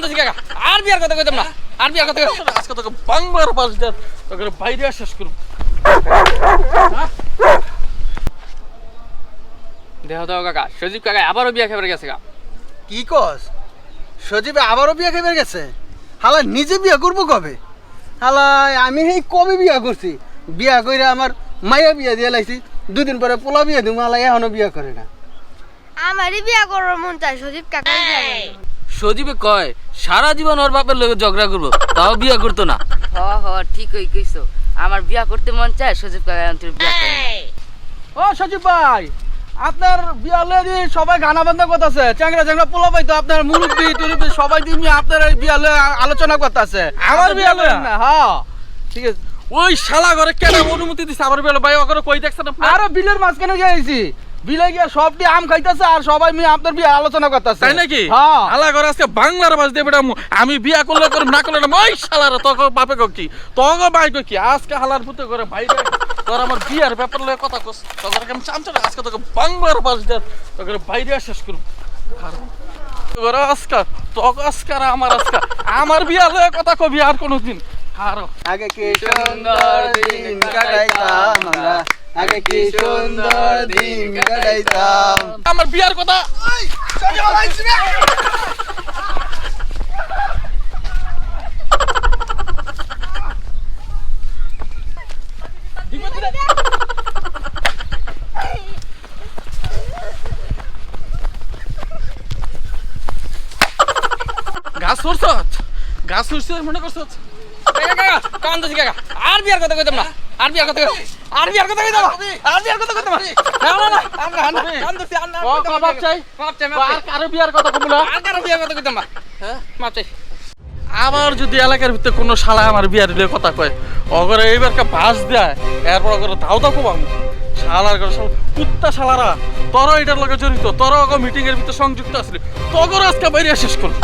কান্দছি কাকা আর বিয়ার কথা কইতাম না আর বিয়ার কথা আজকে তোকে বাংলার পাশ দেন তোকে বাইরে শেষ করব দেহ দাও কাকা সজীব কাকা আবারও বিয়া খাবার গেছে কাকা কি কস সজীবে আবারও বিয়া খেয়ে গেছে হালা নিজে বিয়া করবো কবে হালা আমি এই কবে বিয়া করছি বিয়া করে আমার মাইয়া বিয়া দিয়ে লাইছি দুদিন পরে পোলা বিয়া দিব হালা এখনো বিয়া করে না আমারই বিয়া করার মন চাই সজীব কাকা বিয়া করবো। সজীবে কয় সারা জীবন ওর বাপের লগে ঝগড়া করবো তাও বিয়া করতো না হ ঠিকই কইছো আমার বিয়া করতে মন চায় সজীব কাকা অন্তর বিয়া করে না। ও সজীব ভাই আপনার বিয়ালে দিয়ে সবাই গানা বান্ধা করতেছে চ্যাংরা চ্যাংরা পোলা পাই তো আপনার মুরব্বী টুরব্বী সবাই দিয়ে আপনার এই বিয়ালে আলোচনা করতেছে আমার বিয়ালে না হ্যাঁ ঠিক আছে ওই শালা ঘরে কেন অনুমতি দিছে আমার বিয়ালে ভাই ওকে কই দেখছেন আপনি আরে বিলের মাঝখানে গিয়েছি বিলে গিয়ে সব দিয়ে আম খাইতেছে আর সবাই মিলে আপনার বিয়ে আলোচনা করতেছে তাই নাকি হ্যাঁ শালা ঘরে আজকে বাংলার বাস দিয়ে বেটা আমি বিয়া করলে করব না করলে না ওই শালারা তোকে বাপে কি তোকে ভাই কি আজকে হালার পুতে করে ভাই তোর আমার বিয়ার ব্যাপার লয়ে কথা কস তোকে আমি চামচা আজকে তোকে বাংলার বাস দিয়ে তোকে বাইরে শেষ করব তোর আজকে তোকে আজকে আমার বিয়া লয়ে কথা কবি আর কোনোদিন আরো আগে কি সুন্দর দিন কাটাইতাম আমরা আগে কি সুন্দর দিন কাটাইতাম আমার বিয়ার কথা গাছ উঠছে মনে করছ কান্দছি কাকা আর বিয়ার কথা কইতাম না আর বিয়ার কথা আর বিয়ার কথা কইতাম আর বিয়ার কথা কইতাম না কান্দছি আর না বাপ চাই আর কারো বিয়ার কথা কমলা আর কারো বিয়ার কথা কইতাম না হ্যাঁ মাপ চাই আবার যদি এলাকার ভিতরে কোনো শালা আমার বিয়ার দিলে কথা কয় অগরে এইবারকে বাস দেয় এরপর অগরে ধাও ধাও পাবো শালার করে শালা কুত্তা শালারা তোরা এটার লগে জড়িত তোরা মিটিং এর ভিতরে সংযুক্ত আসলে তগর আজকে বাইরে শেষ করবো